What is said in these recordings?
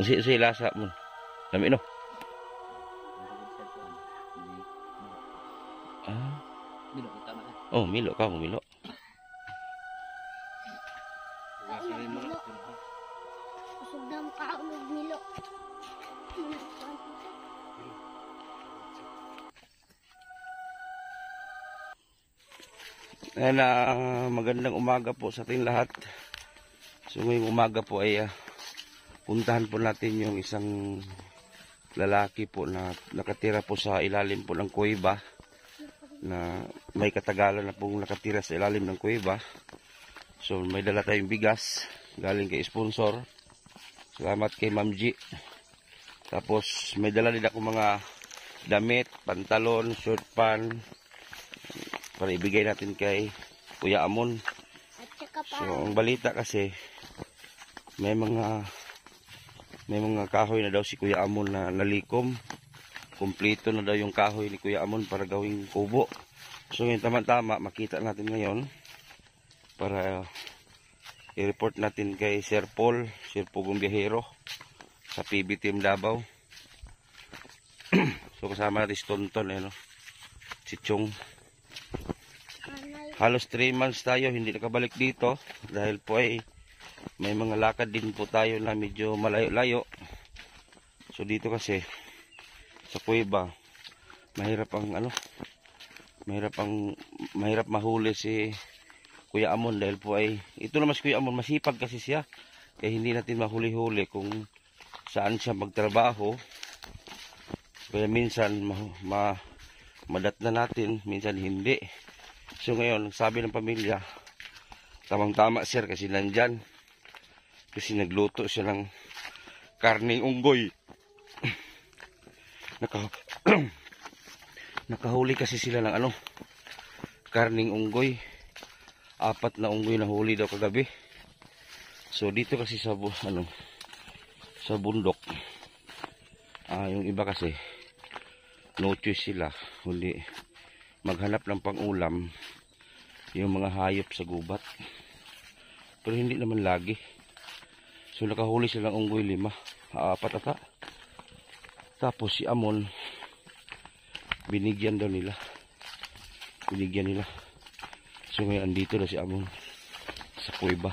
Si lasa mo. Lami no. Ah. Milo kita na. Oh, milo ka, milo. Usog na mukha ng milo. Ayan, magandang umaga po sa ating lahat. So ngayong umaga po ay puntahan po natin yung isang lalaki po na nakatira po sa ilalim po ng kuweba, na may katagalan na pong nakatira sa ilalim ng kuweba. So may dala tayong bigas galing kay sponsor. Salamat kay Ma'am G. Tapos may dala din ako mga damit, pantalon, short pan para ibigay natin kay Kuya Amon. At saka pa. So ang balita kasi may mga kahoy na daw si Kuya Amon na nalikom. Kumpleto na daw yung kahoy ni Kuya Amon para gawing kubo. So yung tama-tama makita natin ngayon para i-report natin kay Sir Paul, Sir Pugong Biyahero sa PB Team Davao. So kasama natin si Tonton, si Chong. Halos 3 months tayo hindi nakabalik dito dahil po ay may mga lakad din po tayo na medyo malayo-layo. So dito kasi sa kuweba mahirap mahuli si Kuya Amon dahil po ay ito naman si Kuya Amon masipag kasi siya, kaya hindi natin mahuli-huli kung saan siya magtrabaho. Kaya minsan madat na natin, minsan hindi. So ngayon sabi ng pamilya, tamang-tama sir kasi nandyan, kasi nagluto siya ng karning unggoy. Nakahuli kasi sila ng karning unggoy. 4 na unggoy na huli daw kagabi. So dito kasi sa bundok, yung iba kasi no choice sila, kundi maghanap ng pangulam yung mga hayop sa gubat. Pero hindi naman lagi. So nakahuli sila ng unggoy 5, 4 ata. Tapos si Amon binigyan nila. So ngayon andito na si Amon sa kuweba.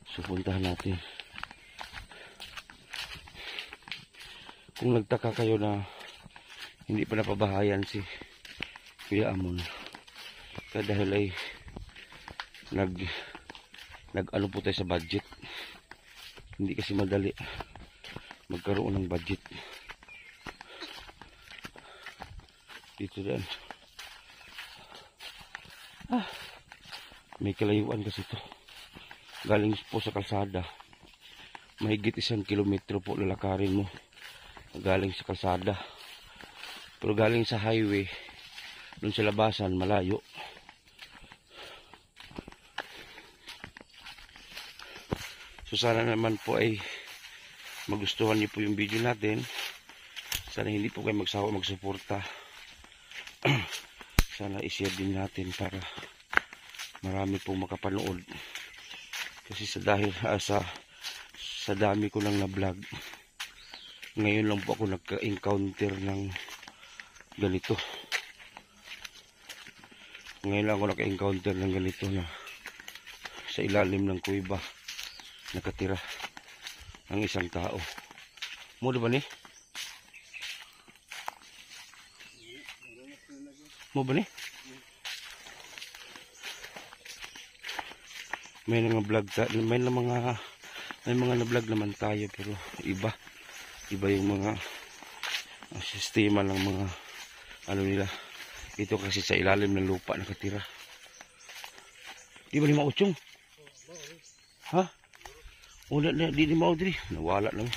So puntahan natin. Kung nagtaka kayo na hindi pa napabahayan si Kuya Amon, dahil ay nag-ano po tayo sa budget. Hindi kasi madali magkaroon ng budget dito din. May kalayuan kasi ito, galing po sa kalsada, mahigit 1 kilometro po lalakarin mo galing sa kalsada. Pero galing sa highway dun sa labasan malayo. So sana naman po ay magustuhan niyo po yung video natin. Sana hindi po kayo magsawa magsuporta. Sana i-share din natin para marami pong makapanood. Kasi sa dami ko lang na vlog, ngayon lang po ako nagka-encounter ng ganito. Ngayon lang ako naka-encounter ng ganito na sa ilalim ng kuweba nakatira ang isang tao. Mo ba ni? Mo ba ni? May mga vlog may mga na-vlog naman tayo, pero iba yung mga sistema ng mga nila. Ito kasi sa ilalim ng lupa nakatira. Di ba ni mauchong? Ha? O di maudri. Nawala na.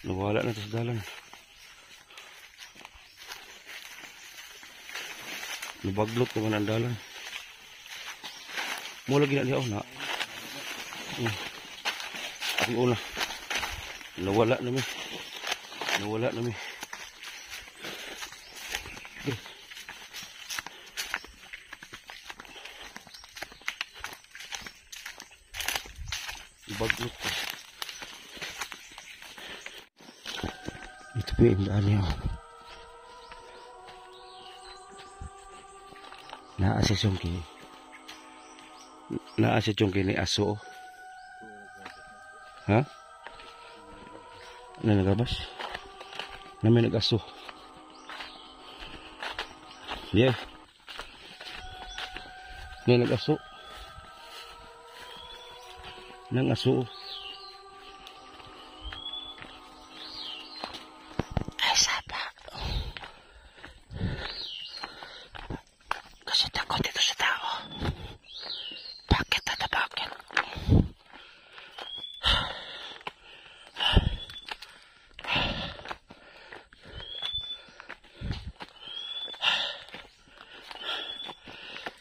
Nawala na sa dalan. Nabaglot naman ang dalan. Mula gina niya na. Ang una. Nawala na mi. baglot ko. Ito po yung daan niyo. Naasis yung kini. Naasis yung kini aso. Ha? Ano nagabas? Na may nag-aso. Yeah. May nag-aso. Nang aso. Ay, sapa. Kasi takot ito sa tao. Bakit ata bakit?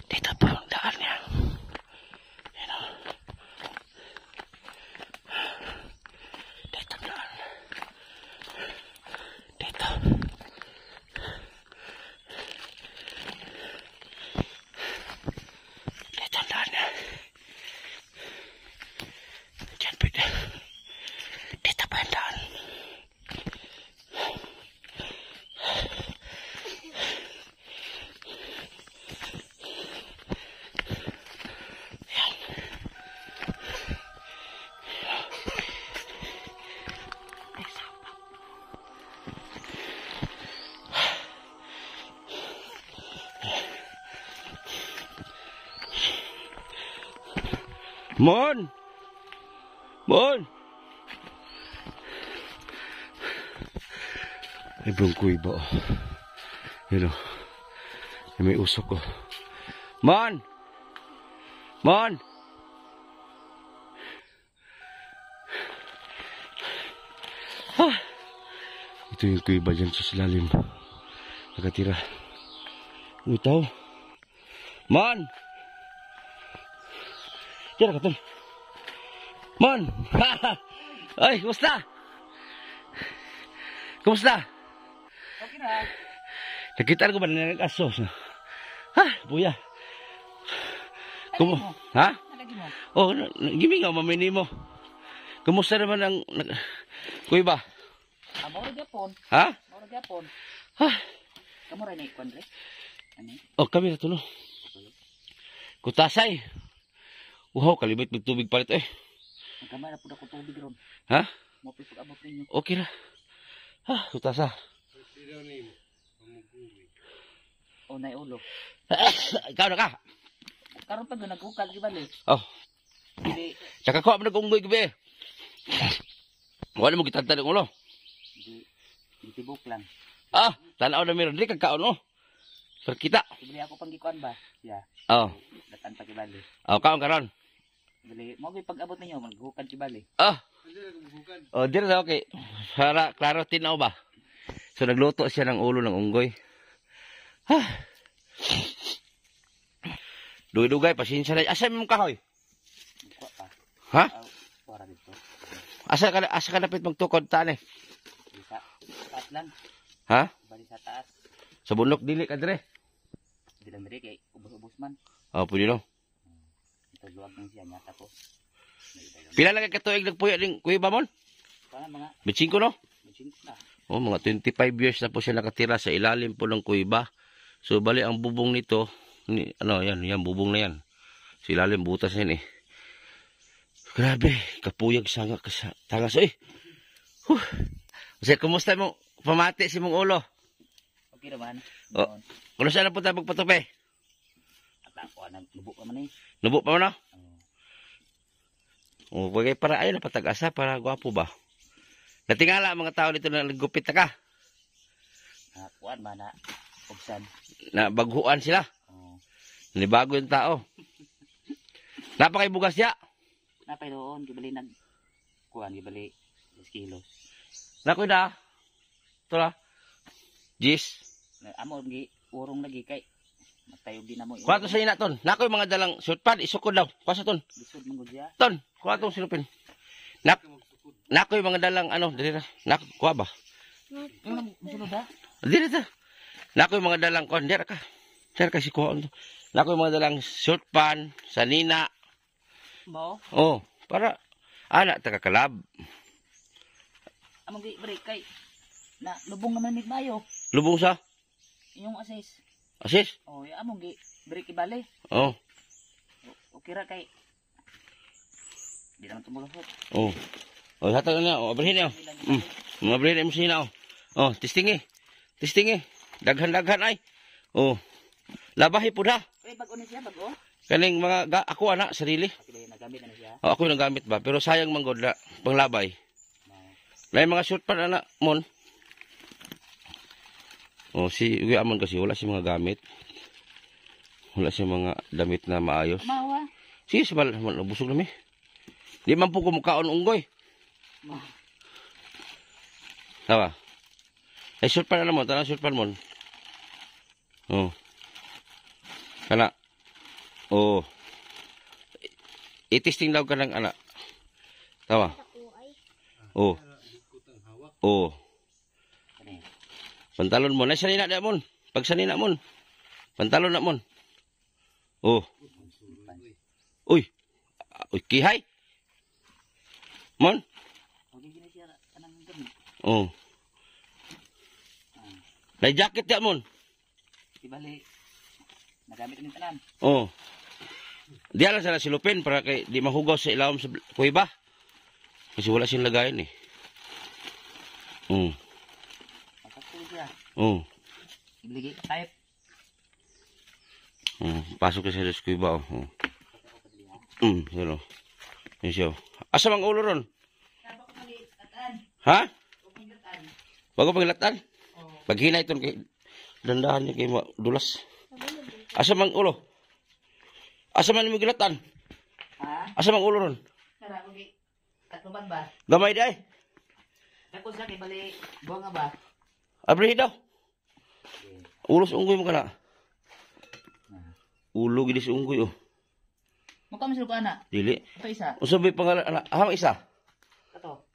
Dito po ang daan niya. Yan o. Dito ang daan. Dito. Dito ang daan niya. Diyan po ito. Dito pa ang daan. Mon! Mon! May bungkoy ba? Yun o. May usok ko. Mon! Mon! Ah! Ito yung kuiba dyan sa silalim. Nakatira. Ito. Mon! Tira ka, Tol. Mon! Ay, kumusta? Kumusta? Okay na. Nakita ko ba na nag-aso? Ha? Buya. Mo? Ha? Nalagi mo? Oh, gimi nga, mamini mo. Kumusta naman ang... Kuy ba? Moro Japon. Ha? Moro Japon. Ha? Kamu rin na ikon, Re? Ano? Oh, kami na tulo. Kutasay. Uhaw, kalibit may tubig palit eh. Magkamay na po ako tubig ron. Ha? Mapipag-abot ninyo. Okay na. Ha? Kutasa. O, nay ulo. Ikaw na ka. Karon pa doon nagkukal, di ba, Le? Oh, Hindi, nakakuha mo na kung gabi. Wala mo kitanta ng ulo. hindi tibok lang. Ah, tanaw na meron. Di kagkaon mo. Perkita. Ibili ako pang gikuan ba? Yeah. Oh. Datan pa kibali. Oh, kaon karon. Ibili, mo pag-abot ninyo, maghukad kibali. Ah. Oh, di na okay. Para klaro tinaw ba? So nagluto siya ng ulo ng unggoy. Ha. Dugay-dugay, pasensya na. Asa mo kahoy? Kuha pa. Ha? Kuha dito. Asa ka napit magtukod taan eh? Sa taas lang. Ha? Bali sa taas. Sa bundok dili ka dire. Hindi lang diri kay ubos-ubos man. Oh, pwede no. Ito luwag ng siya, nyata ko. Pila lang ka tuig nagpuyo ning kuya ba mon? Paano mga, 25 no? machine na. Oh, mga 25 years na po siya nakatira sa ilalim po ng kuiba. So bali ang bubong nito, ano yan bubong na yan. Sa ilalim butas yan eh. Grabe, kapuyag sanga ka sa tangas eh. Kasi kumusta mo pamati si mong ulo? Okay naman. Oh. Kuno saan na po tayo magpatupi? At ako, nubo ka man eh. Nubo pa mo na? Oh, bagay para ayun na patag-asa para gwapo ba? Natingala ang mga tao dito na nagupit na ka. Kuan ba na ubsan. Na baghuan sila. Oh. Nibago yung tao. Napakay bugas ya. Napay doon, gibali nag kuan, gibali 10 kilos. Nakoy na. Ito na. Jis. Amo gi urong lagi kay matayog din amo. Kuha to sa ina ton. Nakoy mga dalang shoot pad. Isukod daw. Kuha sa ton. Lisod man gud siya. Ton. Kuha tong silupin. Nakoy mga dalang ano. Dili na. Kuha ba? Ano musulod ha? Dili na. Nakoy mga dalang kuha. Dira ka. Dira ka si kuha. Nakoy mga dalang shoot pan. Sa nina. Bao? Oh. Para Anak tagakalab. Among break kay na lubong naman mig mayo. Lubong sa Yung assess. asis. Oh, ya among break ibali. Oh. Okay ra kay di naman tumulot. Oh. Oh, hatag na. Oh, abrihin niyo. Abrihin mo sina. Oh, testing eh. Testing eh. Daghan-daghan ay. Oh. Labahi po na. Eh bago ni siya bago. Kaning mga ako ana sarili. Kasi nagamit na siya. Oh, ako yung nagamit ba, pero sayang manggod na panglabay. May mga shoot pa na mon. Oh, si Uwi Amon kasi wala si mga gamit. Wala si mga damit na maayos. Mawa. Si sabal busog na mi. Di man po kumukaon unggoy. Tawa. Ay shoot pa na mo, tanang shoot pa mon. Oh. Kana. Oh. I-testing daw ka ng anak. Tawa. Oh. Oh. Pantalon mo. Nasa nina na mon. Pag sa nina mon. Pantalon na mon. Oh. Uy. Uy, kihay. Mon. Oh. May jacket ya mon. Ibali. Nagamit ni tanan. Oh. Diya lang sana silupin para kay di mahugaw sa ilawom sa kuiba. Kasi wala siyang lagayan eh. Pasok siya. Ibili type. Pasok ka sa kuiba. Hello. Yan siya. Asa mang ulo ron? Ha? Bago paglatan? Pag hinay ito kay dandahan niya kay dulas. Asa mang ulo? Asa man mo gilatan? Ha? Asa mang ulo ron? Tara ko gi tatluban ba? Gamay day. Ako sa kay bali buang ba? Abri daw. Ulos unggoy mo kana. Ulo gid si unggoy oh. Mukha mo sila ana. Dili. Ito isa. Usabay pangalan anak. Aha isa. Kato.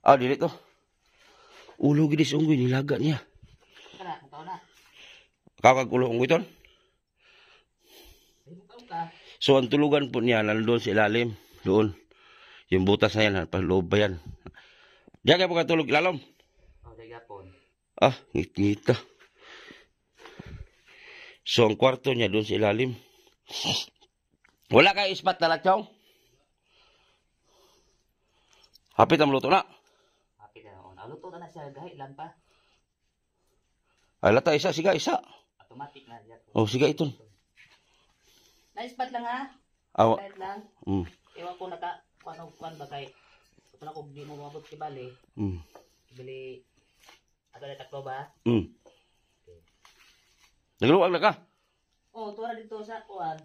Ah, dili to. Ulo gid si unggoy nilaga niya. Kana, kato na. Kakag ulo unggoy ton. Ay mukha ka. So ang tulugan po niya nandoon sa ilalim. Doon. Yung butas na yan, paloob ba yan? Diyan kayo pagkatulog ilalom. Oh, dagapon. Ah, ngit-ngita. So ang kwarto niya doon sa ilalim. Wala kayo ispat na latyaw? Hapit ang luto na. Happy na ako. Naluto na siya. Gahit lang pa. Ay, lata isa, siga, isa. Automatic na siya. Oh, siga iton. Na-spot lang ha. Awa. Kahit lang. Ewan ko naka, kuan ba kay, kung ako di mo mabot si Bali, bili, agad na taklo ba? Nagluwag na ka? Oh, tuwa dito sa kuan,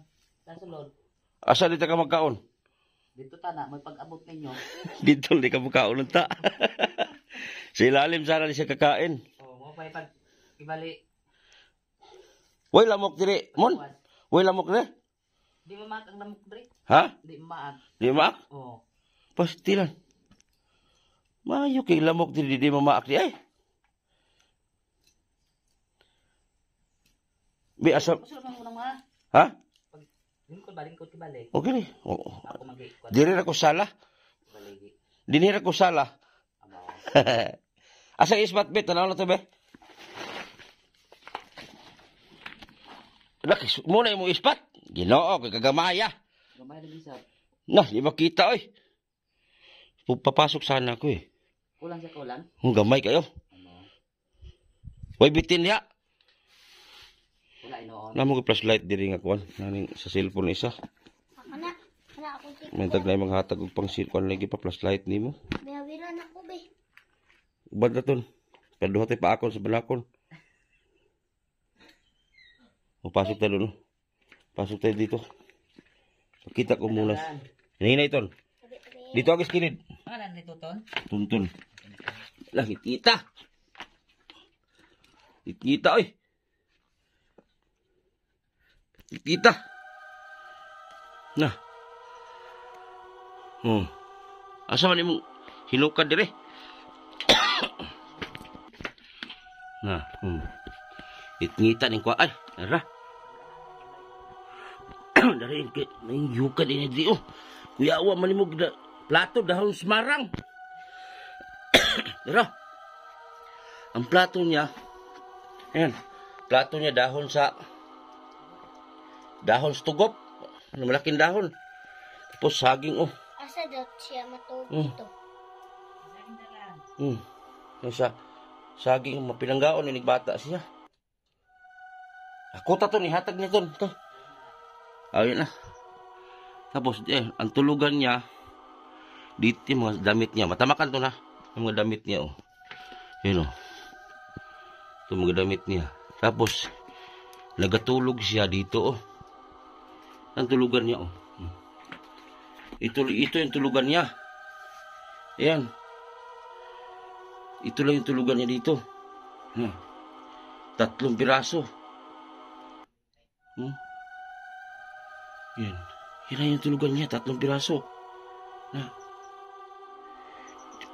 sa sulod. Asa dito ka magkaon? Dito tana, may pag-abot ninyo. Dito, di ka magkaon ng ta. Sa ilalim sana di siya kakain. Oh, mo pa pag, ibali, Woy, lamok diri. Mon? kuan. Woy, lamok diri. Di mamaak ang lamok dre. Ha? Di mamaak. Di maak? Oh. Pastilan. Mayo kay lamok diri di mamaak di ay. Bi asa. Gusto lang mo mga, Ha? lingkod ki Bali. Okay ni. Oo. Ako magi-kuan. Diri ra ko sala. Bali, Dinira ko sala. amo. Asa isbat bet tanaw na to be? Laki muna mo ispat. Ginoo kay kagamaya. Gamay na bisag. Nah, di makita oy. Papasok sana ko eh. Kulang sa kulang. Gamay kayo. Amo. Way bitin niya. Wala inoon. Namo ko flashlight diri nga kuan naning sa cellphone isa. Ako na. Wala akong tik. May taglay maghatag og pang cellphone lagi pa flashlight nimo. Bihawiran ako be. Ubad na ton. Paduha tay pa akon sa balakon. O pasok tayo doon. Pasok tayo dito. Pakita ko muna. Hinay ton. Dito agis kinid. Ano nito ton? Tuntun. Lagi kita. Kita oy. Kita. Nah. Asa man imong hinukad dire? Nah, ngita ning kuan. Ara. Dari ke ning yukad ini di oh. Kuya awa man mo plato dahon semarang. Dito. Ang plato niya, ayan, plato niya dahon tugop. Malaking dahon. Tapos saging, oh. Asa daw siya matulog dito? Saging, mapinanggaon, inigbata siya. Ako to, nihatag niya to. Ayun na. Tapos, ang tulugan niya, dito yung mga damit niya. Matamakan to na. Yung mga damit niya, oh. Yun, oh. Ito mga damit niya. Tapos, nagatulog siya dito, oh. Ang tulugan niya, oh. Ito yung tulugan niya. Ayan. Ito lang yung tulugan niya dito. 3 piraso. Yan. Yan lang yung tulugan niya. 3 piraso.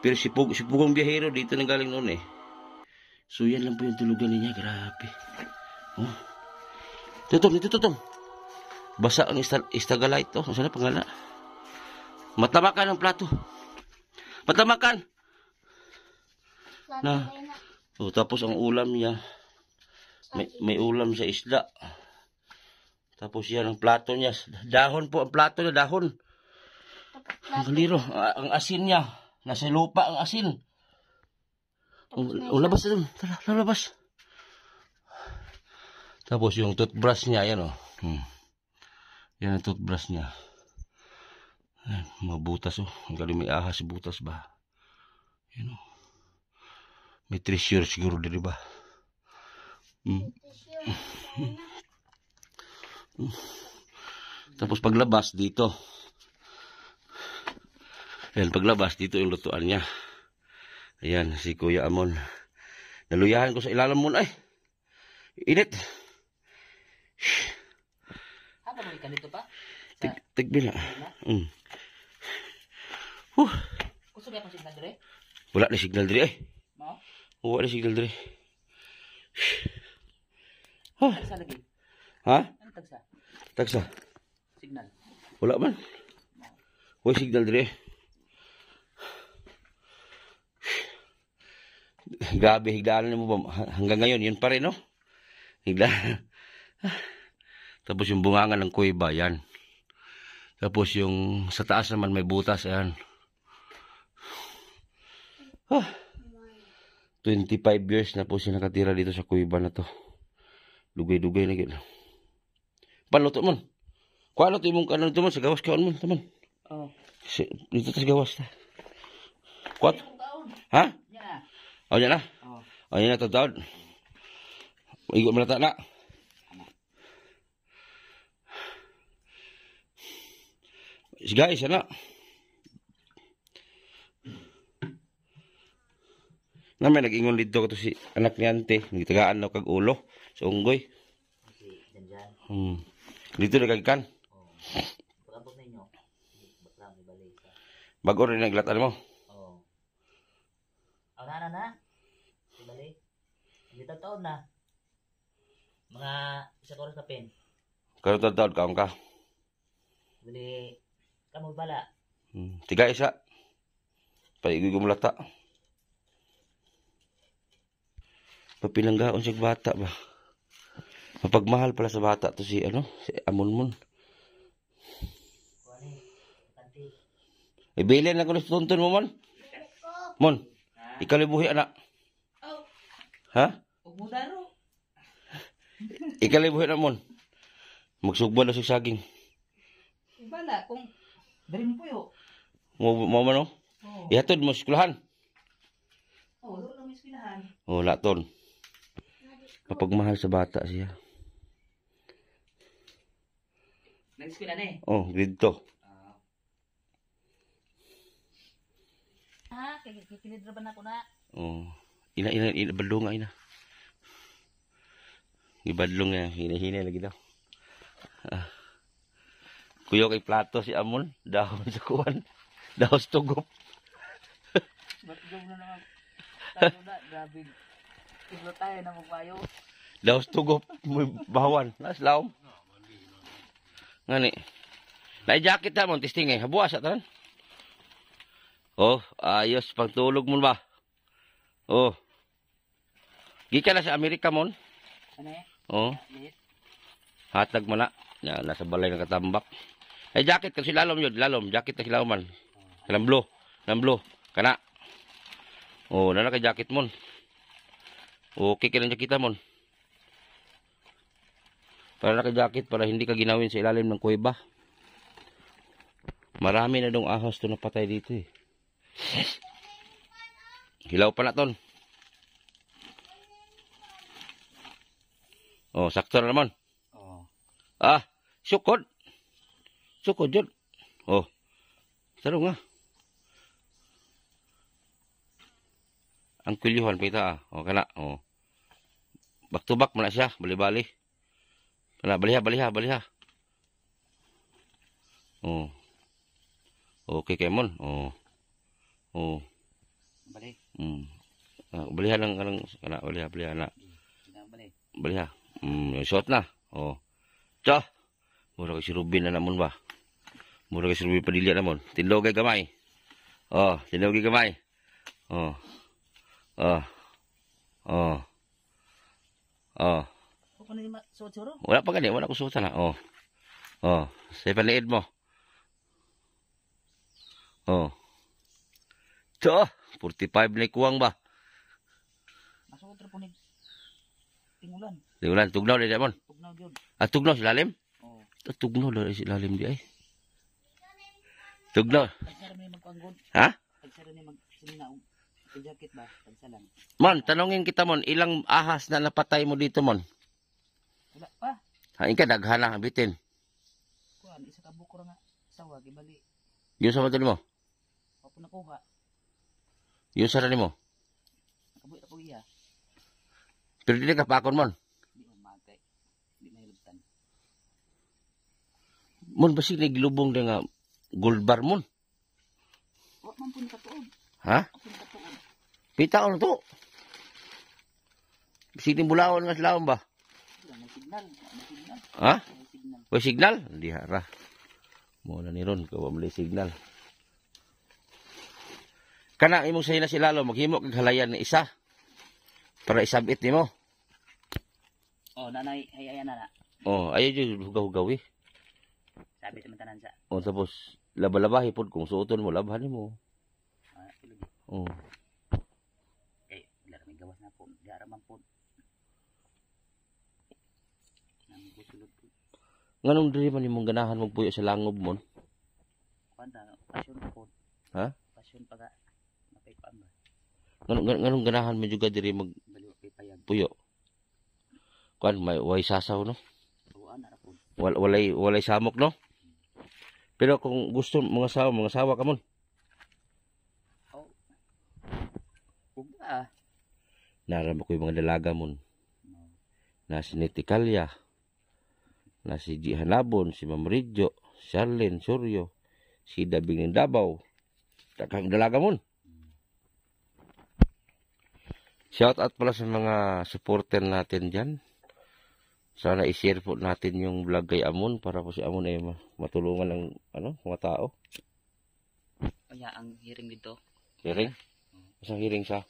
Pero si Pugong Biyahero dito nang galing noon eh. So yan lang po yung tulugan niya. Grabe. Oh. Tutong. Basa ang Istagalite to. Saan na pangalan? Matamakan ang plato. Matamakan. Na. Oh, tapos ang ulam niya. May ulam sa isda. Tapos yan ang plato niya. Dahon po ang plato niya. Dahon. Ang kaliro. Ang asin niya. Nasa lupa ang asin. Labas na dun. Tara, labas. Tapos yung toothbrush niya. Yan o. Yan ang toothbrush niya. Ayan, mga butas oh. Ang galing may ahas butas ba. Yan oh. May treasure siguro diri ba. Tapos paglabas dito. Ayan, paglabas dito yung lutuan niya. Ayan, si Kuya Amon. Naluyahan ko sa ilalim mo na. Ay, init. Haba mo ikan dito pa? Tigbila. Gusto kaya pang signal dire? Wala na signal diri eh. No? Wala na signal diri. Tagsa lagi. Ha? Ano tagsa? Tagsa. Signal. Wala man. Wala signal diri eh. Grabe, higdaan mo ba? Hanggang ngayon, yun pa rin, no? Higdaan. Tapos yung bungangan ng kuiba, yan. Tapos yung sa taas naman may butas, yan. 25 years na po siya nakatira dito sa kuiba na to. Dugay-dugay na gila. Paluto mo. Kuha luto mong kanon to mo, sa gawas kaon mo, taman. Oh. Dito sa gawas ta. Kuat? Ha? Yan na. O, yan na. Oh. O, yan na, taon. Igot mo na ta na. Guys, yan na. Na may nag-ingon dito ko to si anak ni ante. Nagtagaan na kag ulo sa unggoy. Dito nagagkan. Pagkabot ninyo, bakla may balik ka. Bago rin naglatan mo. Oo. Oh, na. May balik. Hindi taon na. Mga isa oras na pen. Karon taon kaon ka. Bili, kamu bala. Tiga isa. Paigig mo lata. Papilanggaon siya bata ba. Mapagmahal pala sa bata to si si Amonmon. Ibilin na ko sa tuntun mo, Mon. Mon, ikalibuhi anak. Ha? Ugmudaro. Ikalibuhi na, Mon. Magsugbo na sa saging. Bala, kung darin po yun. Mo man, no? Ihatod mo sa eskwelahan. Oo, doon lang eskwelahan. Oh, laton. Mapagmahal sa bata siya. Nag-eskwela na eh. Oh, grade 2. Kikilidra ba na ako na? Oh. Ina badlong nga ina. Ibadlong nga hina lagi daw. Kuyo kay plato si Amon, dahon sa kuwan. Dahon sa tugop. Batgong na naman. Tayo na, grabe. Tiglo tayo na magbayo. Dahon sa tugop, may bahawan. Naslaom. Ngani. Nay jacket ta mo testing eh. Habuas sa tanan. Oh, ayos pagtulog mo ba? Oh. Gikan na sa Amerika mon. Ano eh? Oh, Lit. hatag mo na. Ya, nasa balay ng katambak. Eh, jacket kasi lalom yun. Lalom, jacket kasi laloman. Lamblo. Lamblo. Kana. Oh, nana ka jacket mon. Okay ka ng jakita mon. Para naka-jacket para hindi ka ginawin sa ilalim ng kuweba. Marami na dong ahas to napatay dito eh. Hilaw pa na ton. Oh, sakto na naman. Oo. Ah, sukod. Sukod yun. Oh, sarong nga. Ang kilyuhan pita ah. Oh, kana. Oh. Back to back mana siya. Bali-bali. Kana, baliha, baliha, baliha. Oh. Okay, Kemon. Oh. Oh. Balik. Baliha lang kanang kana, baliha, baliha na. Balik. Baliha. Shot na. Oh. Cha. Mura kay si Rubin na namon ba? Mura kay si Rubin Padilla namon. Tindog kay gamay. Oh, tindog kay gamay. Oh. Oh. Oh. Oh. Kung ano yung suot-suro? Wala pa gani, wala ko suotan na. Oh. Oh, sa paniid mo. Oh. Cha, 45 na kuwang ba? Masuot rin po ni tingulan. Di ulan, tugnaw di mon. Tugnaw yun. Ah, tugnaw si lalim? Oo. Tugnaw di si lalim di ay. Tugnaw. Tagsara mo yung magpanggod. Ha? Tagsara mo yung magsiminaw. Sa jacket ba? Tagsalan. Mon, tanongin kita mon, ilang ahas na napatay mo dito mon? Wala pa. Ha, ka daghan na bitin. Kuan, isa ka buko nga. Sawa, gibali. Yung sa matuli mo? Papo nakuha. Yung sa mo? Nakabuhi na po iya. Pero di ka pakon mon. Hindi mo magkay. Hindi na hilabtan. Mon, basig na gilubong na nga gold bar mon. Wala man po nakatuod. Ha? Ako nakatuod. Pita ko na to. Basig na bulawan nga silawon ba? Wala, may signal. May signal. Ha? May signal. May signal? Hindi hara. Muna ni Ron, kawa mali signal. Kana imong sayo na si Lalo, maghimo kag halayan na isa. Para isabit nimo. Oh, nanay, hayaya na na. Oh, ayaw yung hugaw-hugaw eh. Sabi sa tanan sa. Oh, tapos laba-labahi pod kung suoton mo, labahan mo. Pilog. Oh. Eh, wala may gawas na po. Di araman po. Nang gusulod po. Nganong diri man imong ganahan magpuyo sa langob mo? Kwanta, pasyon po. Ha? Pasyon pa ka. Mapaypaan ba? Nganong ganahan mo juga diri magpuyo? Baliw, paypayag. Kuan may way sasaw no? Tuwaan na po. Walay samok no? Pero kung gusto mga sawa ka mon. Oh. Huwag ba? Narama ko yung mga dalaga mon. Na si Neticalia, na si G. Hanabon, si Ma'am Ridjo, Charlene Suryo, si Dabing ng Davao. Takang dalaga mon. Shout out pala sa mga supporter natin dyan. Sana i-share po natin yung vlog kay Amon para po si Amon ay matulungan ng mga tao. Kaya ang hearing dito. Hearing? Isang hearing sa?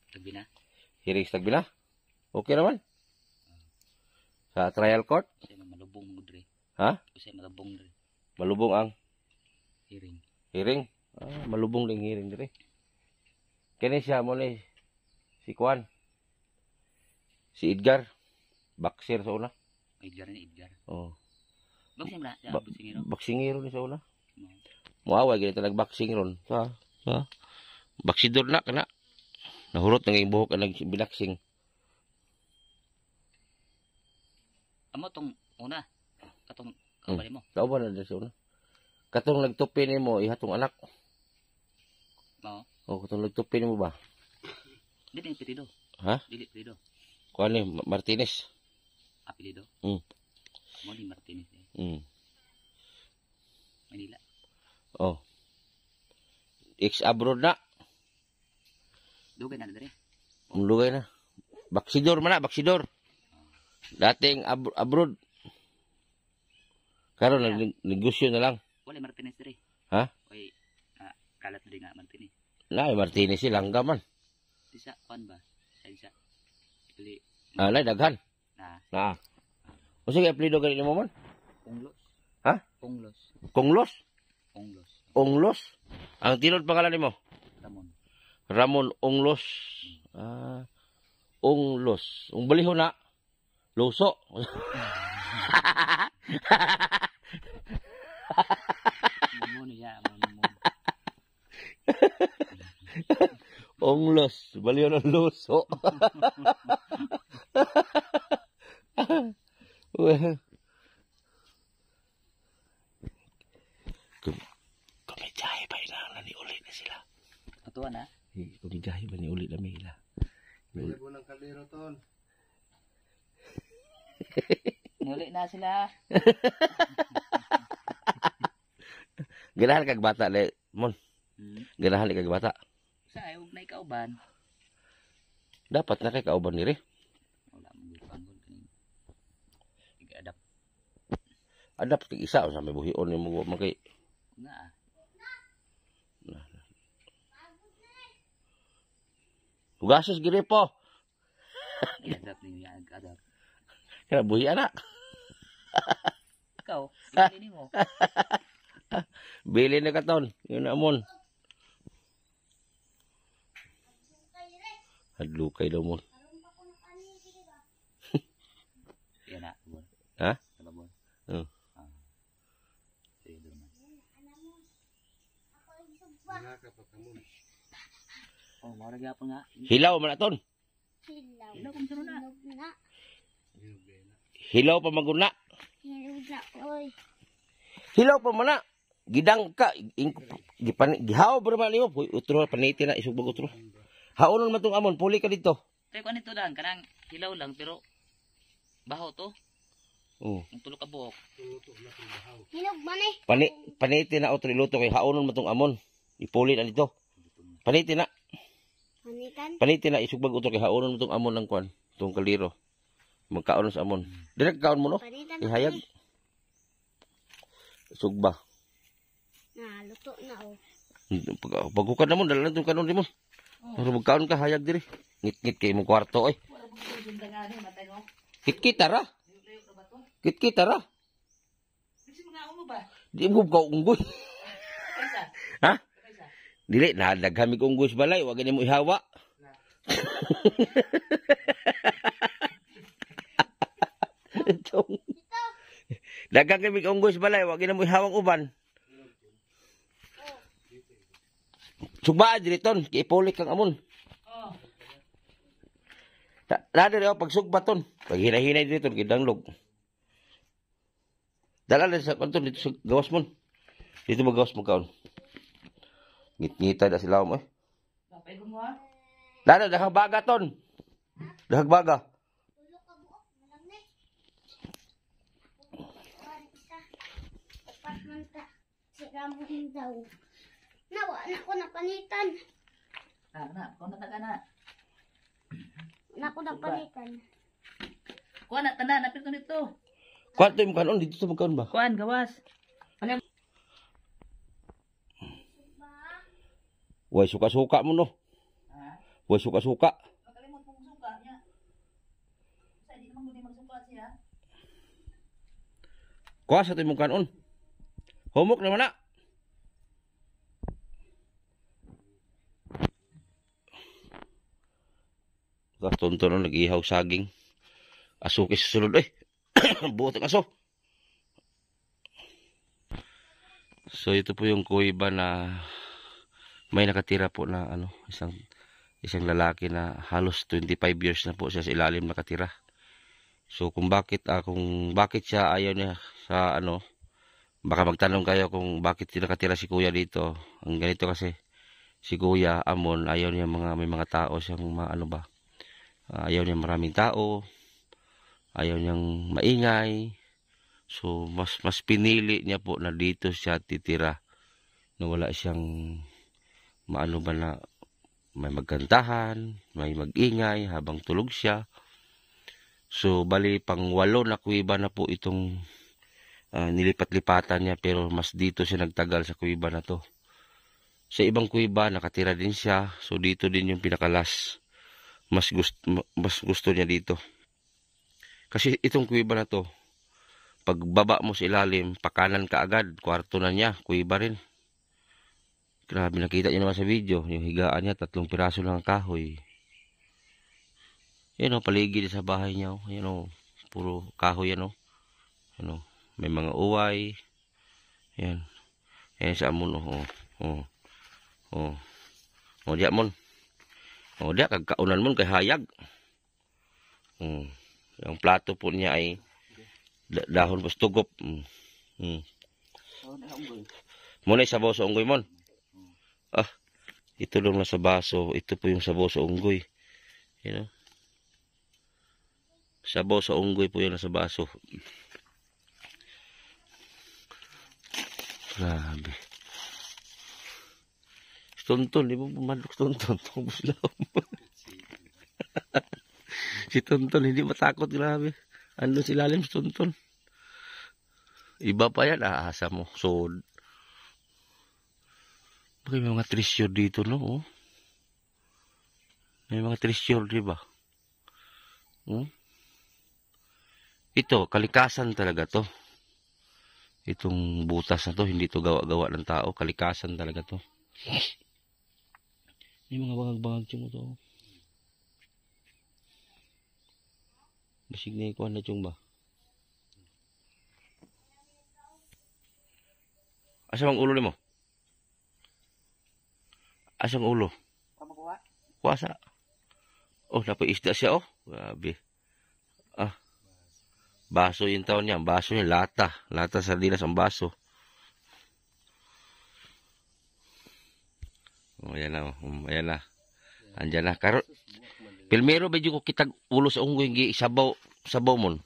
Tabi na. Hearing sa Tagbina? Okay naman. Sa trial court? Kasi malubong mo dre. Ha? Kasi malubong dre. Malubong ang Hearing. hearing? Malubong ding hearing dire. Kani siya mo ni si Kwan. Si Edgar. Boxer sa una. Edgar ni Edgar. Oh. Boxing na. Ya, boxing ino. Boxingero ni sa una. Muaway ganito nag-boxing ron. Sa baksidor na kana. Nahurot ng buhok ang binaksing. Amo tong una. Katong kabali mo. Kauban na din sa una. Katong nagtupi ni mo, ihatong anak. Mao. O, katong nagtupi ni mo ba? Dili pilido. Ha? Dili pilido. Kuan ni Martinez. Apelido. Mm. Mo ni Martinez. Manila. Oh. Ex-abroad na. Dugay na dre. Umlugay na. Baksidor man na, baksidor. Dating abroad. Karon negosyo na lang. Wala Martinez dre. Ha? Oy, Kalat din nga Martini. Nay Martinez silang gaman. Isa kuan ba? Isa. Pili Nay daghan. na O sige apelyido gani mo man? Onglos. Ha? Onglos. Konglos? Onglos. Onglos? Ang tinod pangalan nimo? Ramon. Ramon Onglos. Onglos. Ang baliho na. Luso. Mamon niya, mamon. Onglos. Baliho ng luso. Kumijahe ba ilang ni uli na sila? Atuwa na? Kumijahe ba ni uli na may ila? Pwede po ng kaldero ton. Nuli na sila. Ganahan kag bata le mon. Ganahan ni kag bata. Sa ayog na ikauban. Dapat na kay kauban diri. Wala mo dito ang gulong. Iga-adapt Adapt tig isa sa may buhion ni mo man kay na. Hugasos giri po. I-adapt ninyo yan. Adapt. Kaya buhi ana. Ikaw, hindi mo. Bili na katon. Yun na mon. Hadlukay daw mon. Yan na. Ha? Kalabon. Oo. Sige doon na. Wala ka pa kamo. Oh, mara gyapon nga. Hilaw man aton. Hilaw. Hilaw kung sino na. Hinog na. Hilaw pa maguna. Hinog na. Oy. Hilaw pa man na. Gidang ka gihaw ba man nimo? Utro paniti na isugbog utro. Haonon man tong amon, puli ka dito. Pero kung ito lang, kanang hilaw lang, pero baho to. Oh. Ang tulo ka buhok. Hinog man eh. Paniti na utro luto kay haonon man tong amon. Ipuli na dito. Paniti na. Manikan. Paniti na isugbog utro kay haonon man tong amon ng kwan, tong kaliro. Magkaon sa amon. Direk kaon mo no? Panitan. Ihayag. Sugba. Na, luto na oh. Pagkukad na mo, dala na itong kanon di mo. Pero magkaon ka, hayag diri. Ngit-ngit kayo mong kwarto, oy. Kit-kit, tara. Kit-kit, tara. Di mo ka unggoy. Ha? Dili, nadaghamig unggoy sa balay. Huwag mo ihawa. Daghamig unggoy sa balay. Huwag mo ihawang uban. Sugba diri ton, ipulik kang amon. Oh. Dali rin pag sugba ton, pag hinahinay diri ton gidanglog. Dala na sa kanton dito sa gawas mon. Dito magawas mo kaon. Ngit-ngita da sila mo eh. Kapay ko mo ha? Dala dahag baga ton. Dahag baga. Tulo ka buok. Malang ne. Isa. Upat man ta. Sira mo daw. Nawa na ko na panitan. Na, kung nataga na. Na ko na panitan. Kuha na, tanda, napit ko nito. Kwanto yung kanon dito sa magkaon ba? Kuhaan, gawas. Way suka-suka mo no. Ha? Way suka-suka. Makalimot mong suka niya. Sa di naman gudi magsuka siya. Kuha sa timong kanon. Homok naman na. Tonto no, nag-ihaw saging. Aso kay susunod eh. Buot ang aso. So ito po yung kuiba na may nakatira po na isang lalaki na halos 25 years na po siya sa ilalim nakatira. So kung bakit siya ayaw niya sa baka magtanong kayo kung bakit nakatira si kuya dito. Ang ganito kasi si kuya Amon ayaw niya may mga tao siyang ayaw niya maraming tao, ayaw niyang maingay. So mas pinili niya po na dito siya titira na wala siyang na may magkantahan, may magingay habang tulog siya. So bali pang 8 na kuiba na po itong nilipat-lipatan niya, pero mas dito siya nagtagal sa kuiba na to. Sa ibang kuweba, nakatira din siya. So, dito din yung pinakalas. Mas gusto niya dito. Kasi itong kuweba na to, pag baba mo sa ilalim, pakanan ka agad. Kwarto na niya, kuweba rin. Grabe, nakita niyo naman sa video. Yung higaan niya, 3 piraso lang ang kahoy. Yan o, paligid sa bahay niya. Yan o, puro kahoy yan o. Yan o, may mga uway. Yan. Yan sa amon o. O, diya mon. O, diya, kagkaunan mon kay hayag. Yung plato po niya ay dahon bastugop. Muna sabaw sa unggoy mon. Ah, ito lang na sa baso. Ito po yung sabaw sa unggoy. You know? Sabaw sa unggoy po yung nasa baso. Grabe. Tonton, di ba pumadok Tonton? Si Tonton, hindi matakot, grabe. Ano si lalim si Tonton? Iba pa yan, aasa mo. So, may mga treasure dito, no? Oh. May mga treasure, di ba? Ito, kalikasan talaga to. Itong butas na to, hindi to gawa-gawa ng tao. Kalikasan talaga to. May mga bangag-bangag mo to. Basig na ikuan na chung ba? Asa ang ulo mo? Asa ang ulo? Kamakuha? Kuasa. Oh, napaisda siya oh. Grabe. Ah. Baso yung taon niya. Baso niya, lata. Lata sardinas ang baso. Oh, ayan na. Ayan na. Andyan na. Karo, pilmero ba yung kitag ulo sa unggoy yung sabaw mon?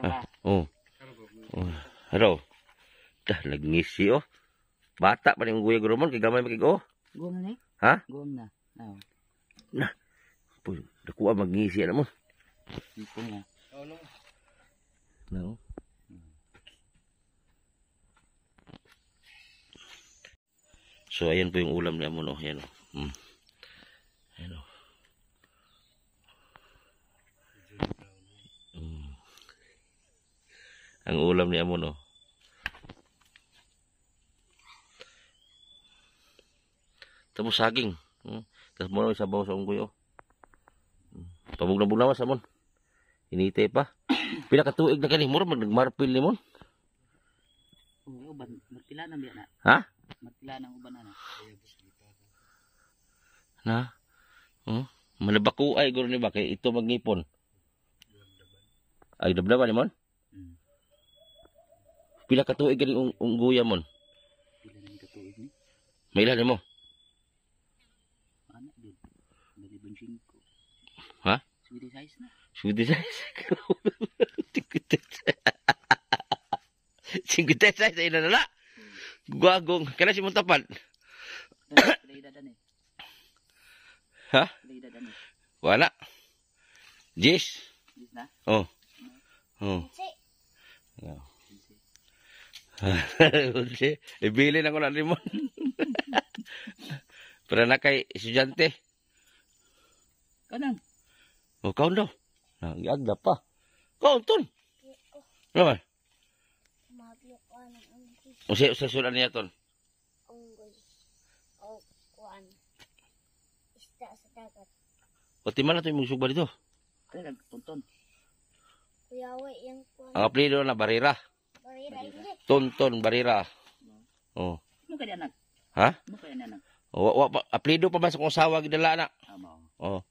Ah, oh. Oh. Haro. Dah, nagngisi oh. Bata pa yung unggoy gurumon. Kay gamay makig oh. Guwam na eh. Ha? Guwam na. Oo. Nah. Nakuha magngisi na mo. Ipon na. No. So, ayan po yung ulam ni Amon, oh. Ayan, oh. Ayan, oh. Ang ulam ni Amon, oh. Tapos saging. Tapos mo na sabaw sa unggoy, oh. Pabog na bugnawas, Amon. Hinitay pa. Pinakatuig na kani, mura nagmarpil ni Mon. Oo, matila na biya na. Ha? Matila na uban na. Na? Manabaku ay guro ni ba kay ito magngipon. Ay dabdaban ni Mon? Pila ka tuig kani ungguya Mon? Pila na katuig ni? May ilan mo? Anak din. Dali bensin ko. Ha? Swedish size na. Swedish size. 50 size ay nalala. Guagong kana si Muntapan. Playdadan eh. Ha? Playdadan eh. Wala. Jis. Jis na? Oh. Oh. Unsi. Ibili na ko na limon. Para na kay estudyante. Kanang? O, kaon daw. Nag-agda pa. Kaon, ton. Naman. Maglukuan ng unggoy. O siya, susulan niya, ton. Unggoy. O kuan. Isda sa dagat. Pati man na ito yung suba dito. Kaya nagtunton. Kuyawa yung kuan. Ang apelido na Barira. Barira hindi. Tonton Barira. Oh. Ano kaya anak? Ha? Ano kaya anak? O, apelido pa ba sa kong sawa gidala na? Amo. Oh.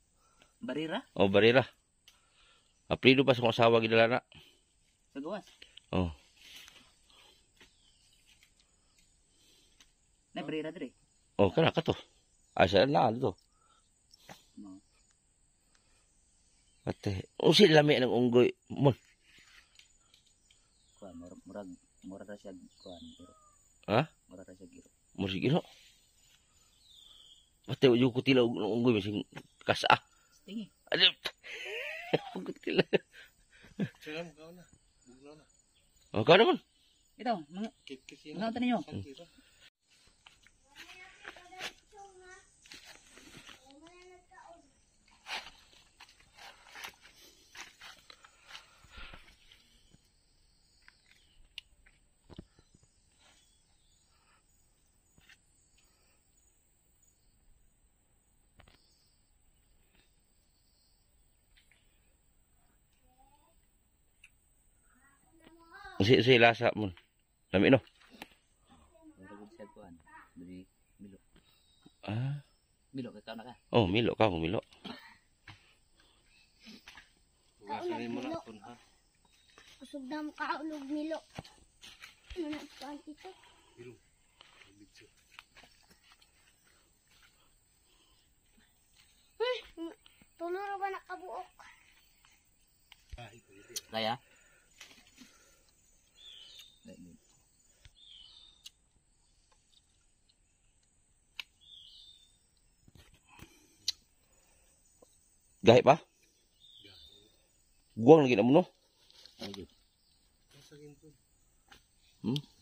Barira? Oh, Barira. Apelido pa sa kong sawa gidala na. Sa gawas? Oh. Na barira dire. Oh, kana ka to. Asa na dito. Amo. Ate, usi lami ng unggoy. Mon. Kuan murag ra siya kuan giro. Ha? Murag ra siya giro. Musigino. Ate, uyo ko tila ng unggoy masing kasa. Tingi. Ano? Ugot tila. Sila mo kao na. Bugnaw na. Oh, ka naman. Ito, mga Kit-kit Ano tayo ninyo? Usi lasa mo. Lami no. Ah. Milo ka na ka. Oh, milo ka, milo. Ugasanin mo na kun ha. Kusog na mo kaulog nilo. Ano na ito, antito? Tuluro ba nakabuok? Kaya? Gahi pa? Guwang lagi na mo no?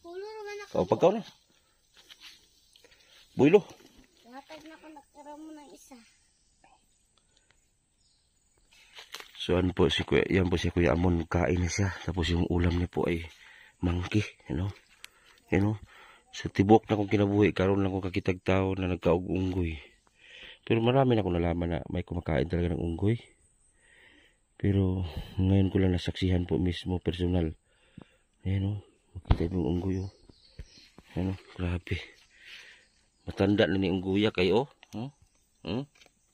Tuluro ba Kau nakabuok? pagkaw na. Builo. Latag na ko nakara mo ng isa. So ano po si Kuya, yan po si Kuya Amon, kain na siya. Tapos yung ulam niya po ay monkey, you know. You know. Sa tibok na kong kinabuhi, karon lang kong kakitag tao na nagkaug-unggoy. Pero marami na akong nalaman na may kumakain talaga ng unggoy. Pero ngayon ko lang nasaksihan po mismo, personal. Ayan o, makita yung unggoy o. Ayan o, grabe. Matanda na ni unggoya kayo o.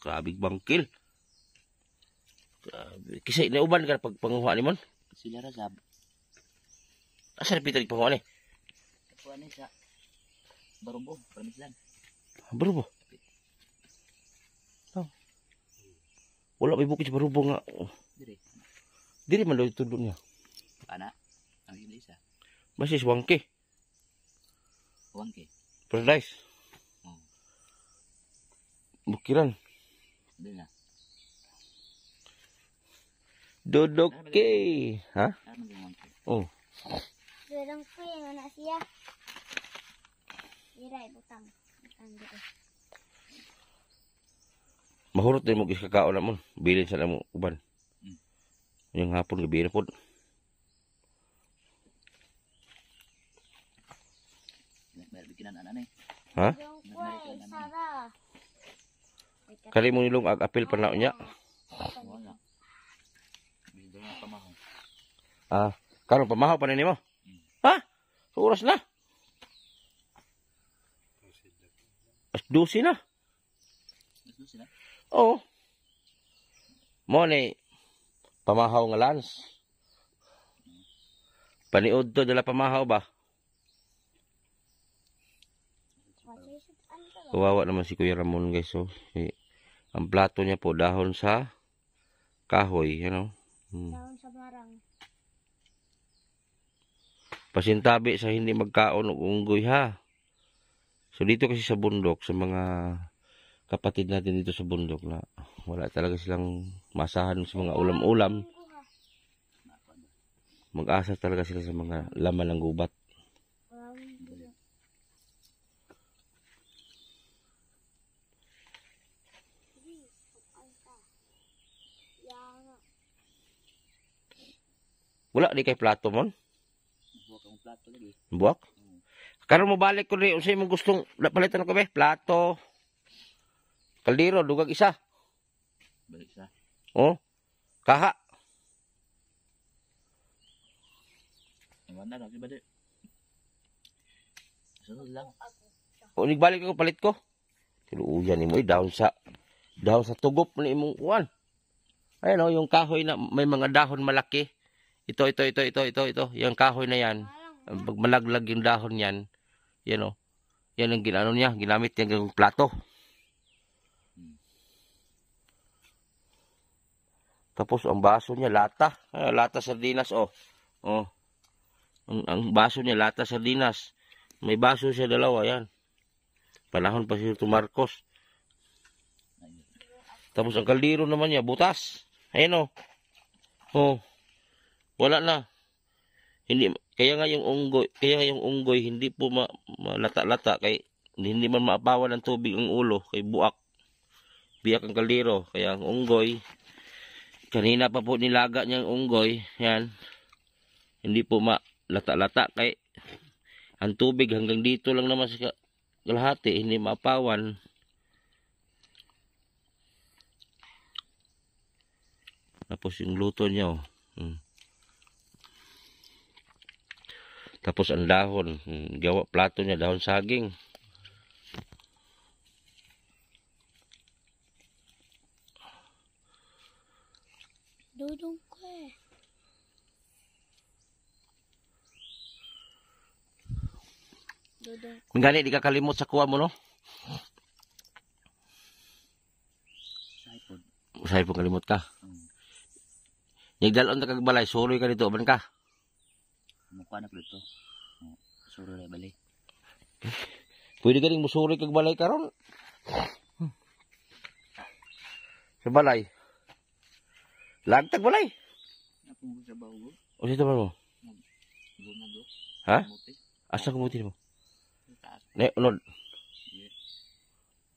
Grabe bangkil. Grabe. Kisay na uban ka pag panguha ni mon. Sila rasab. Asa na pitalig panguha ni? Kuha ni sa Barumbo, Parmislan. Barubo. Oh. Wala may bukid sa barubo nga. Dire. Diri man daw itudlo niya. Ana. Ang isa. Basis wangke. Wangke. Paradise. Bukiran. Dili na. Dodoke. Ha? Ano yung wangke? Oh. Durang ko yung anak siya. Iray, butang. Butang dito. Mahurot din mo kis kakao na mo. Bilin sa mo uban. Yung hapon gabi na po. May bikinan ana ni. Ha? Durang ko ay Sara. Kali mo nilong ag-apil pa na niya. Wala. Bido na pamahaw. Ah, karon pamahaw pa na nimo. Ha? Sa oras na. As 12 na. Gusto sila. Oo. Mo ni pamahaw nga lans. Paniod to dala pamahaw ba? Kawawa naman si Kuya Ramon guys. So, ang plato niya po dahon sa kahoy, you know. Daon sa barang. Pasintabi sa hindi magkaon og unggoy ha. So dito kasi sa bundok, sa mga kapatid natin dito sa bundok na wala talaga silang masahan sa mga ulam-ulam. Mag-asa talaga sila sa mga laman ng gubat. Wala di kay plato mon? Buwak ang plato lagi. Buwak? Karon mo balik ko rin unsay mo gustong palitan ko be? Plato. Kaldero dugag isa. Balik sa. Oh. Kaha. Ang wala na balik. Sunod lang. O nigbalik ko palit ko. Tiluuyan ni mo dahon sa tugop ni imong uwan. Ayun oh, yung kahoy na may mga dahon malaki. Ito. Yung kahoy na yan. Pag malaglag yung dahon yan, yan o. Yan ang ginano niya. Ginamit niya ng plato. Tapos ang baso niya, lata. Lata sardinas o. Oh. Ang baso niya, lata sardinas. May baso siya dalawa, yan. Panahon pa si Marcos. Tapos ang kaldero naman niya, butas. Ayun o. Oh. Wala na. Hindi kaya nga yung unggoy hindi po malata-lata kay hindi man maapawan ng tubig ang ulo kay buak. Biyak ang kaldero kaya ang unggoy kanina pa po nilaga niya ang unggoy, yan. Hindi po malata-lata kay ang tubig hanggang dito lang naman sa kalahati, hindi maapawan. Tapos yung luto niya oh. Tapos ang dahon, gawa plato niya dahon saging. Dudong ko eh. Dudong. Gani di ka kalimot sa kuha mo no? Saipod. Usahay po kalimot ka. Nigdalon na kagbalay, suroy ka dito, ban ka? Mukha na ko dito. Suro na bali. Pwede ka rin musuroy kagbalay karon. Sa balay. Lagtag balay. Ako mo sa bawo. O sito man mo? Gumado. Ha? Muti. Asa kumuti mo? Taas. Ne, unod.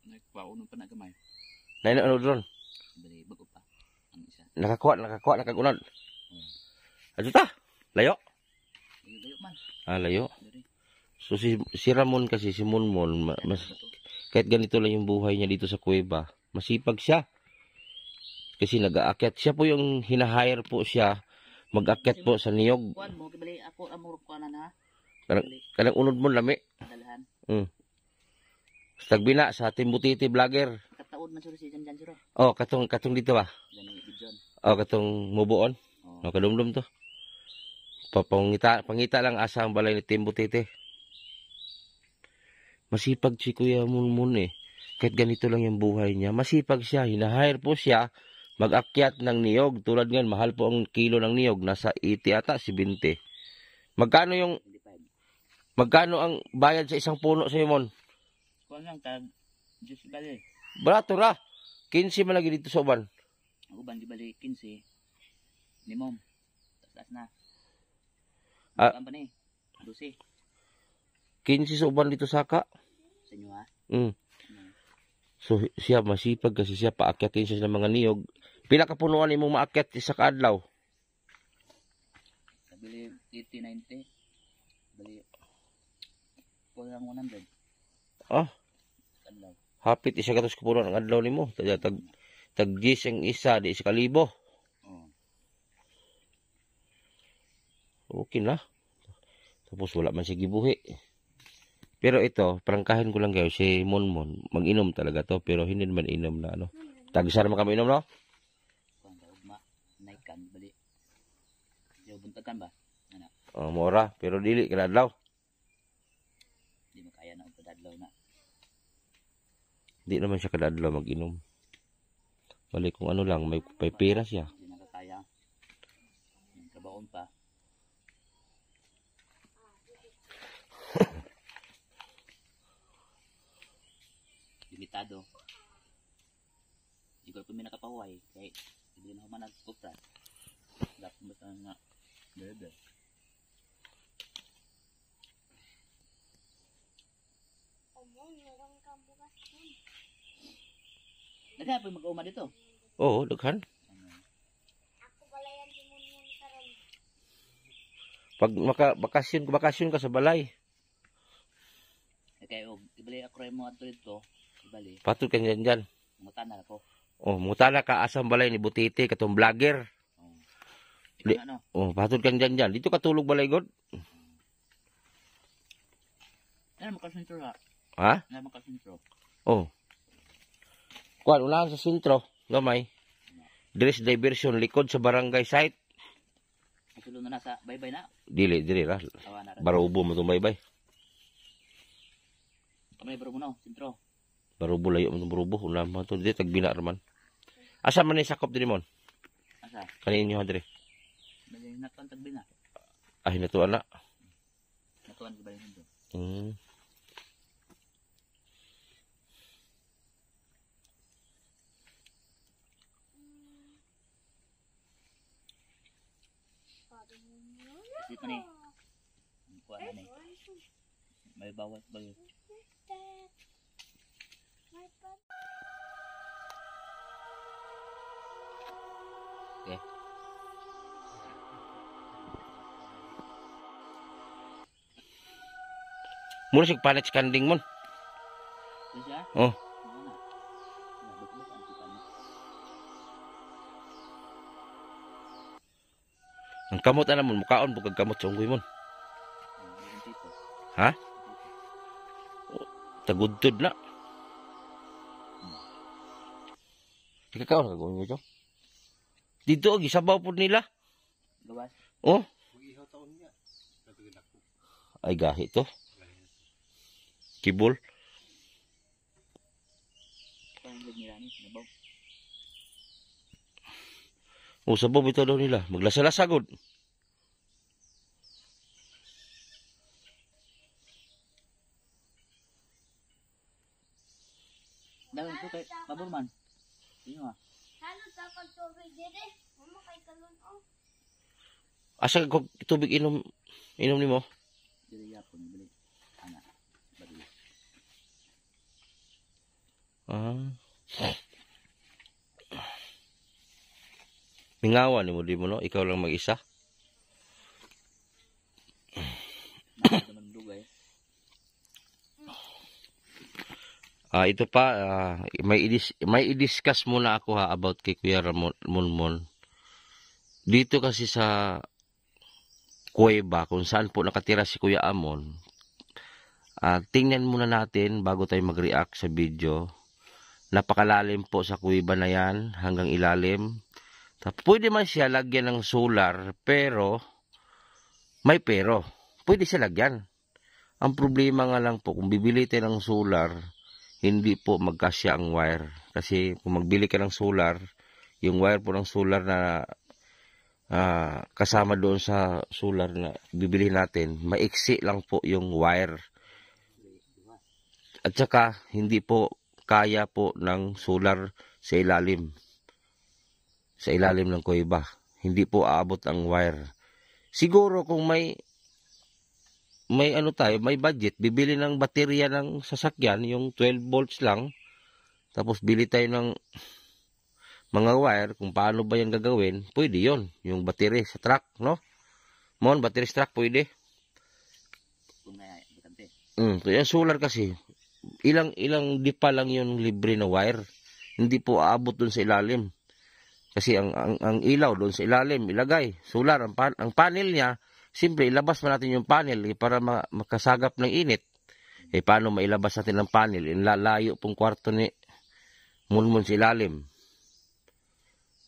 Nagpauno pa na gamay. Na unod ron. Bali bago pa. Ang isa. Nakakuha, nakagunod. Ato ta? Layo? Layo man. Ah, layo. Dari. So si Ramon kasi, si Monmon, kahit ganito lang yung buhay niya dito sa kuweba, masipag siya. Kasi nag-aakyat. Siya po yung hinahire po siya, mag-akyat po sa niyog. Kuan mo kibali ako amuro ko na na. Kanang unod mo lami. Dalahan. Tagbina sa Timbutiti vlogger. Kataod man suro si Jan suro. Oh, katong dito ba? Gani bidyon. Oh, katong mubuon. Oh. Oh, kadumdum to. Pangita lang asa ang balay ni Timbutiti. Masipag si Kuya Munmun eh. Kahit ganito lang yung buhay niya, masipag siya. Hinahire po siya mag-akyat ng niyog. Tulad ngayon, mahal po ang kilo ng niyog. Nasa 80 ata, 70. Magkano ang bayad sa isang puno sa Mon? Kuan lang tag Diyos bali. Barato ra. 15 man lagi dito sa uban. Ang uban gibali 15. Limom. Taas na. Ah. Ang pa ni. 12 15 sa uban dito saka. sa inyo ha. So siya masipag kasi siya paakyatin siya ng mga niyog. Pila ka punuan imong maakyat isa ka adlaw? Bili 80 90. Bali kulang 100. Ah, Adlaw. hapit isa ka tos punuan ang adlaw nimo. Tag 10 ang isa di sa kalibo. Oh. Okay na. Tapos wala man siya gibuhi. Pero ito, prangkahin ko lang kayo, si Monmon, mag-inom talaga to, pero hindi naman inom na ano. Tag-isa naman kami inom, no? Kuan daw ugma. Naikan bali. Yo buntagan ba? Ana. Oh, mora, pero dili kada adlaw. Di makaya na og adlaw na. Di naman siya kada adlaw mag-inom. Balik kung ano lang, may pera siya. Di nakakaya. Trabaon pa. Limitado. Di ko pa may nakapahuay. Kaya hindi na ako man nagkupra. Dapat ba ito nga bebe. Nagkaya po mag-uma dito. Oo, daghan. Ako pala yan si Munmun karon. Pag bakasyon ka sa balay, Kaya ibali ako rin mo ato dito. Ibali. patod ka dyan. Mutanan ako. Oh, mutala ka asang balay ni Butiti, katong vlogger. Di. Di- Ano? Oh, patod ka dyan. Dito ka tulog balay, God. Ano makasintro ha? Ha? Ano makasintro? Oh. Kuan, unahan sa sentro, gamay. Dress diversion, likod sa barangay site. Isulo na nasa bye-bye na. Dili ra. Awa na rin. Barubo mo tumaybay. Kami bro mo no, sintro. Barubo layo mo barubo. Unahan mo to. Dili, tagbina raman. Asa man ni sakop diri mon? Asa? Kanin nyo hadre. Bali natuan tagbi na. Ah, hinatuan na. Natuan ko bali nito. Dito ni. Kuha na ni. May bawat bali. Okay. Muna sig panit skanding mon. Ito siya? Oh. Ano na? Nabot-bot ang kita mo. Ang kamot ana mon mukaon bukag kamot sa unggoy mon. Ha? Tagudtod na. Ikakaw na kagawin mo ito. Dito, gisabaw po nila. Gawas. Oh. Ay, gahi to. Kibol. Oh, sabaw ito daw nila. Maglasa-lasagod. Dawin ko kay Maburman. Iyo ah. Halos dapat tubig dito. Mama kay talon oh. Asa kag tubig inom nimo? Dili yapon bili. Ana. Bali. Ah. Mingawa ni mo di mo no, ikaw lang mag-isa. Naman dugay. Ito pa may i-discuss muna ako ha about kay Kuya Monmon. Dito kasi sa kuweba kung saan po nakatira si Kuya Amon. Tingnan muna natin bago tayo mag-react sa video. Napakalalim po sa kuweba na yan hanggang ilalim. Pwede man siya lagyan ng solar pero may pero. Pwede siya lagyan. Ang problema nga lang po kung bibili tayo ng solar, hindi po magkasya ang wire. Kasi kung magbili ka ng solar, yung wire po ng solar na kasama doon sa solar na bibili natin, maiksi lang po yung wire. At saka, hindi po kaya po ng solar sa ilalim. Sa ilalim ng kuweba. Hindi po aabot ang wire. Siguro kung may budget, bibili ng baterya ng sasakyan, yung 12 volts lang, tapos bili tayo ng mga wire, kung paano ba yan gagawin, pwede yon yung battery sa truck, no? Mon, battery sa truck, pwede. So yung solar kasi, ilang dipa lang yung libre na wire, hindi po aabot dun sa ilalim. Kasi ang ilaw doon sa ilalim, ilagay, solar, ang panel niya, simple, ilabas mo natin yung panel para makasagap ng init. Paano mailabas natin ang panel? Lalayo pong kwarto ni Munmun sa ilalim.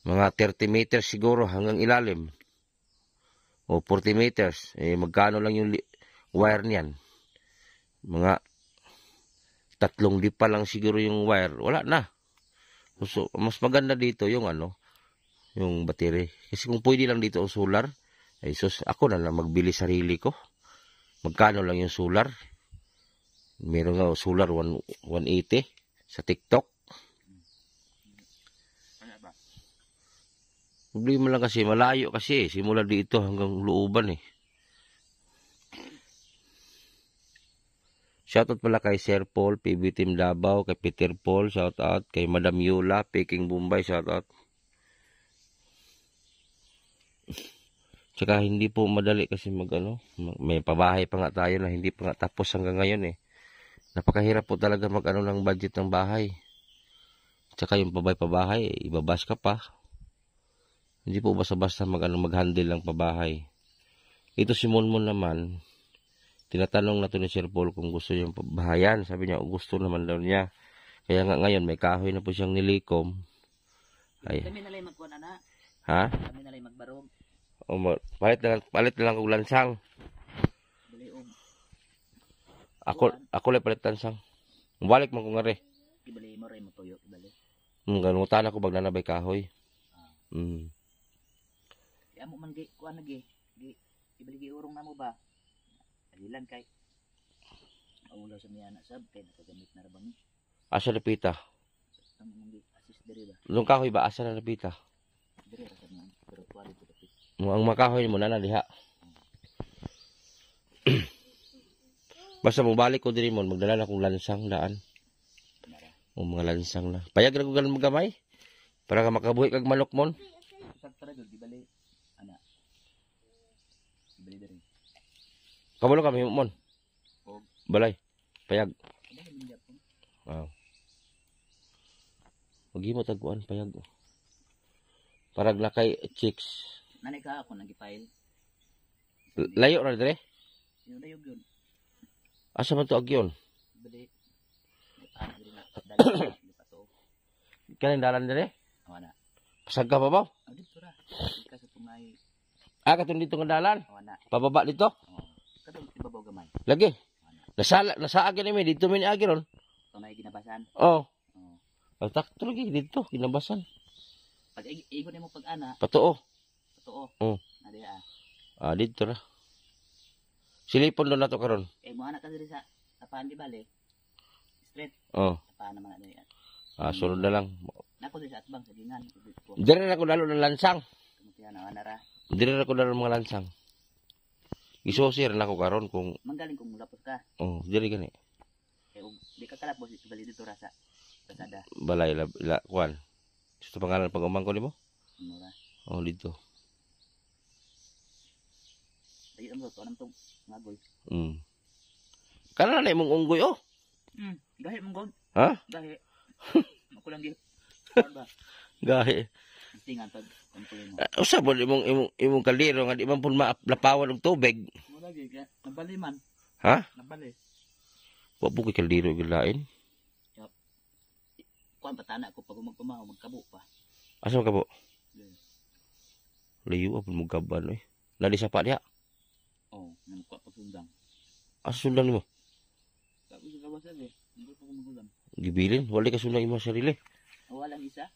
Mga 30 meters siguro hanggang ilalim. O 40 meters. Magkano lang yung wire niyan? Mga 3 dipa lang siguro yung wire. Wala na. So, mas maganda dito yung yung battery. Kasi kung pwede lang dito ang solar, ako na lang magbili sarili ko. Magkano lang yung solar? Meron nga solar 180 sa TikTok. Problema lang kasi, malayo kasi simula dito hanggang looban Shoutout pala kay Sir Paul, PB Team Davao, kay Peter Paul, shoutout. Kay Madam Yula, Peking Bombay, shoutout. Tsaka hindi po madali kasi may pabahay pa nga tayo na hindi pa nga tapos hanggang ngayon Napakahirap po talaga ng budget ng bahay. Tsaka yung pabahay, ibabas ka pa. Hindi po basta-basta mag-handle ng pabahay. Ito si Monmon naman, tinatanong na to ni Sir Paul kung gusto yung pabahayan. Sabi niya, gusto naman daw niya. Kaya nga ngayon, may kahoy na po siyang nilikom. Kami nalay magkuha na. Ha? Kami nalay magbarog. Palit na lang kong lansang. Ako lang palit lansang. Balik man ko nga re. Ibali mo rin mo tuyo. Ganutan ako bag nanabay kahoy. Kaya mo man kuha na ibali urong na mo ba? Alilan kay. Maulaw sa miya na sab kay nakagamit na rabang. Asa napita? Ang assist diri ba? Yung kahoy ba asa na napita? Diri ra sa mga pero quality kapit. Ang makahoy mo na diha. Basta mo balik ko diri mo, magdala na akong lansang daan. O mga lansang na. Payag ra ko gan magamay. Para ka makabuhi kag manok mon. Sakto ra di bali ana. Ibali diri. Kabalo kami mon. Balay. Payag. Huwag mo taguan payag. Parag na kay chicks. Nanay ka ako nag-file. Layo na dire? Yung layog yun. Asa man to agyon? Bili. Ano din na. Dali pa to. Kaning dalan dire? Awana. Pasagka pa ba? Oh, dito ra. Ika sa tungay. Katong dito nga dalan. Awana. Pababa dito. Oh. Kadong ibabaw gamay. Lagi. Awana. Nasa agin mi dito mi agi ron. Tungay ginabasan. Oh. Oh. Takto lagi dito kinabasan. Pag igon mo pag ana, Patuo. totoo. Oh. Nadi ah. Dito ra. Silipon doon na to karon. Mo anak ka diri sa tapan di bale. Straight. Oh. Tapan naman na yan. Sunod na lang. Nako diri sa atbang sa gingan. Dire na ko dalo ng lansang. Kamutihan na anara. Dire na ko dalo ng mga lansang. Isosir na ko karon kung Manggaling kung lapos ka. dire gani. Di ka kalapos bali dito ra sa kasada. Balay la kuan. Gusto pangalan pag umangko nimo? Mura. Dito. Ayo ang to anam tong ngagoy. Kana na imong unggoy Gahi mong god. Ha? Gahi. Ako lang gi. Ba. Gahi. Tingan pag kampulo mo. Usa mo imong kaldero nga di man pud malapawan og tubig. Mo lagi ka nabali man. Ha? Nabali. Wa po kay kaldero gilain. Kuan patana ko pag magpamaw magkabo pa. Asa ka po? Layo apon mo gaban oy. Lali sa pa diha. Oh, nang kuan pagsundang. Asa sundan nimo? Sabi sa kawasan eh. Hindi pa ko magulang. Gibilin, wala ka sundan imong sarili. Walang isa.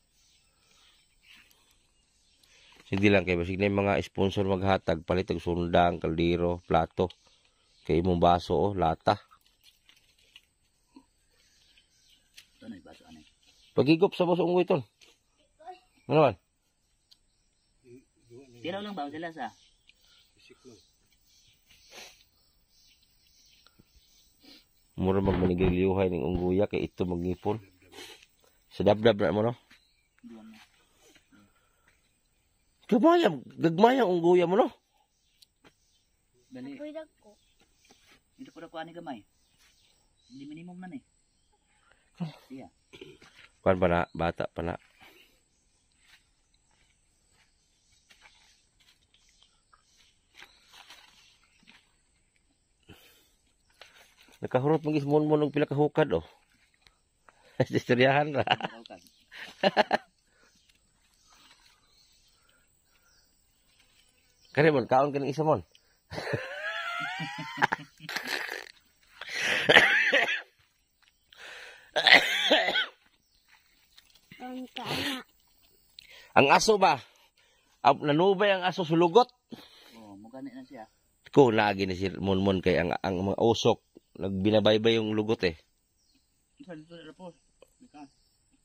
Sige lang kay basig na yung mga sponsor maghatag palit og sundang, kaldero, plato. Kay imong baso lata. Ito na ibaso anay. Pagigop sa boss unggoy ton. Ano man? Tiraw lang ba sila sa? Mura magmanigiliuhay ning unggoya kay ito magngipon. Sa dabdab na mo no? Duwan na. Gagmayang unggoya mo no? Dali. Pwede ko. Dito ko na kuha ni gamay. Hindi minimum na ni. Siya. Kuan pa na, bata pa na. Nakahurot magis mon og pila ka hukad Istoryahan ra. Kare mon kaon kaning isa mon. Kana. Ang aso ba? Nanubay ang aso sulugot. Oh, mugani na siya. Ko naagi ni si Monmon kay ang mga usok nagbinabaybay yung lugot eh. Sa dito na lapos. Ika.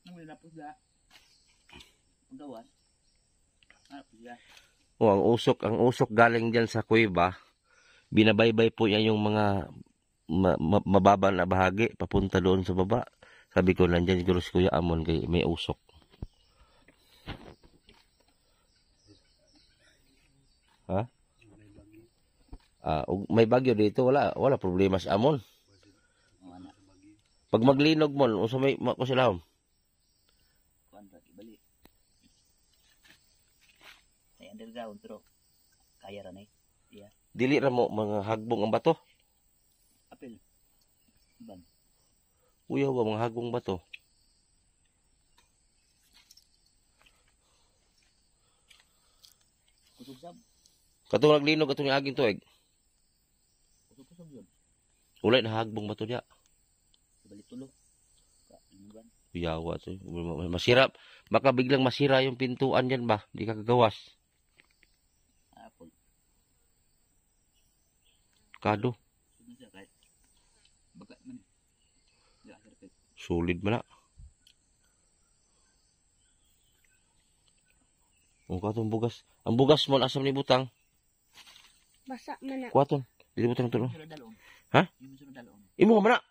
Nang may lapos da. Ang gawas. Siya. Ang usok galing diyan sa kuweba. Binabaybay po niya yung mga mababa na bahagi papunta doon sa baba. Sabi ko nandiyan siguro si Kuya Amon kay may usok. Ha? May bagyo dito wala problema sa Amon. Wala. Pag maglinog mo, unsa may makusilahom? Kuan ta ibali. Ay underground pero kaya ra nay. Iya. Dili ra mo mga hagbong ang bato. Apil. Ban. Uyaw ba mga hagbong bato? Kusog sab. Katong naglinog atong aging tuig. Kusog yun. Ulay na hagbong bato diya. Ibalik tulo. Ban. Uyawa to. Masira. Baka biglang masira yung pintuan diyan ba? Di ka kagawas. Apol. Kado. Sino siya kahit baga man. Ya perfect. Solid man na. Ang katong bugas. Ang bugas mo asam ni butang. Basa man na. Kuwaton. Dili butang to no. Sunod dalon. Ha? Yung sunod dalon. Imo man na.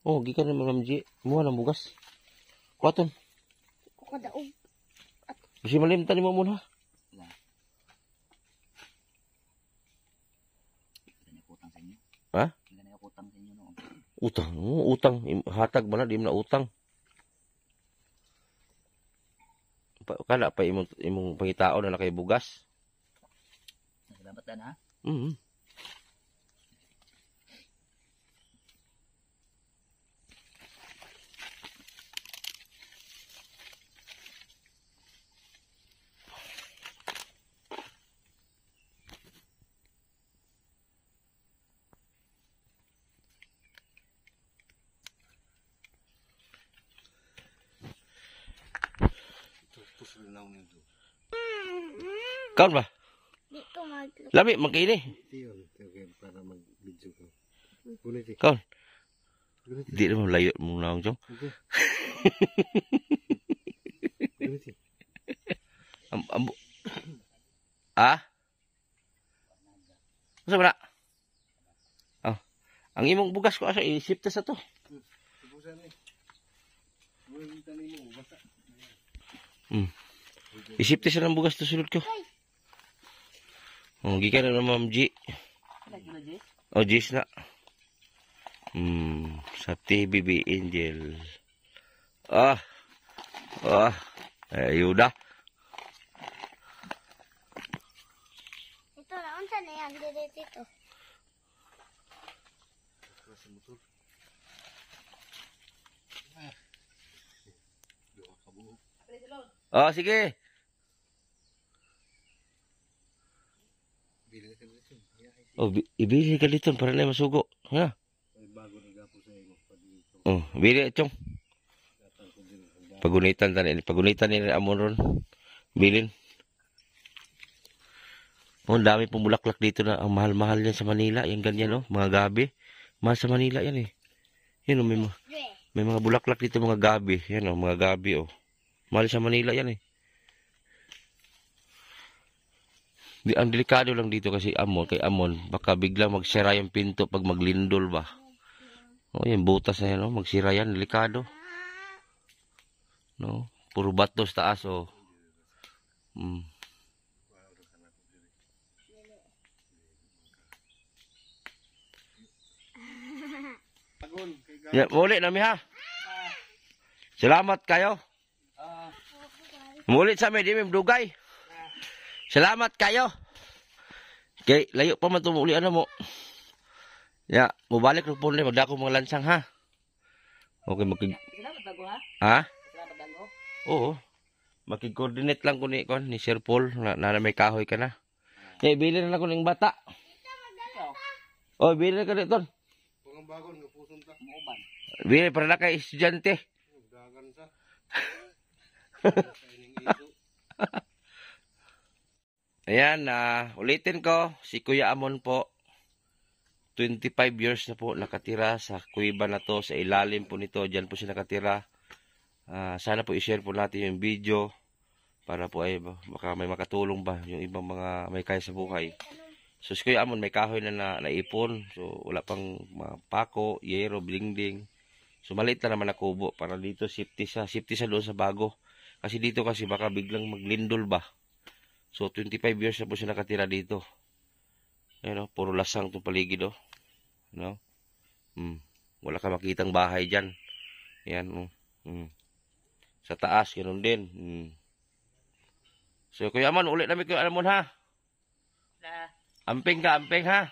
No. Gikan ni mga MJ. Imo nang bugas. Kuwaton. Ko daog. Bisi malimtan nimo muna. Wala. Ganyan ko utang sa inyo. Ha? Ganyan ko utang sa inyo no. Utang. Hatag man na di na utang. Kala pa imong pangitao na nakay bugas. Salamat dan ha. naong nito. Kaon ba? Di ko maglo. Lami, magkaini. Tiyon, okay, para mag-video ko. Gunit eh. Kaon. Gunit Di naman layo mo na akong eh. Gunit eh. ambo. Ah? Masa ba na? Oh. Ang imong bugas ko asa isip ta sa to. Tubusan eh. Gunit tanin mo, basta. Isip ta sa ng bugas to sulod ko. Oh, gikan na Ma'am G. Lagi na, Jay. Oh, G's na. Sa TBB Angel. Ah. Ayuda. Ito na, unsa na yan? Dito. Sa motor. Doa ka buo. Oh, sige. Bili ka dito. Oh, ibili ka dito para na masugo. Ha? Ay bago na gapo sa imo pa dito. Oh, bili chong. Gatan ko din ang Pagunitan ni amon ron. Bilin. Oh, ang dami pong bulaklak dito na ang mahal-mahal yan sa Manila. Yung ganyan, no? Mga gabi. Mahal sa Manila yan, eh. Yan, oh, may mga bulaklak dito, mga gabi. Yan, oh, mga gabi, oh. Mahal sa Manila yan, eh. Ang delikado lang dito kasi kay amon, baka biglang magsira yung pinto pag maglindol ba. Oh, yung butas na yan, oh, magsira yan, delikado. No? Puro bato sa taas, oh. Agon kay gapo. Ya, muli nami ha. Salamat kayo. Muli sa amin, di may dugay. Salamat kayo. Kay layo pa man tumuli ano mo. Ya, mubalik ro po ni magdako mga lansang ha. Okay, Salamat bago, ha? ha? Salamat bago. Oo. Makig-coordinate lang ko ni Sir Paul na may kahoy ka na. Eh, bili na lang ko ng bata. Ikaw, Oh, bili na ka dito. Kung bagon nga puson ta. muuban. Bili para na kay estudyante. Dagan sa. Kaining iso. Ayan, ulitin ko, si Kuya Amon po, 25 years na po nakatira sa kuiba na to, sa ilalim po nito, dyan po siya nakatira. Sana po i-share po natin yung video para po ay baka may makatulong ba yung ibang mga may kaya sa buhay. So si Kuya Amon may kahoy na naipon, so wala pang mga pako, yero, blingding. So maliit na naman na kubo para dito safety sa doon sa bago. Kasi dito kasi baka biglang maglindol ba. So, 25 years na po siya nakatira dito. Ayan, puro lasang itong paligid, oh. No? Wala ka makitang bahay dyan. Ayan, Sa taas, ganoon din. So, Kuya Amon, ulit namin Kuya Amon, ha? Na, Amping ka, ha?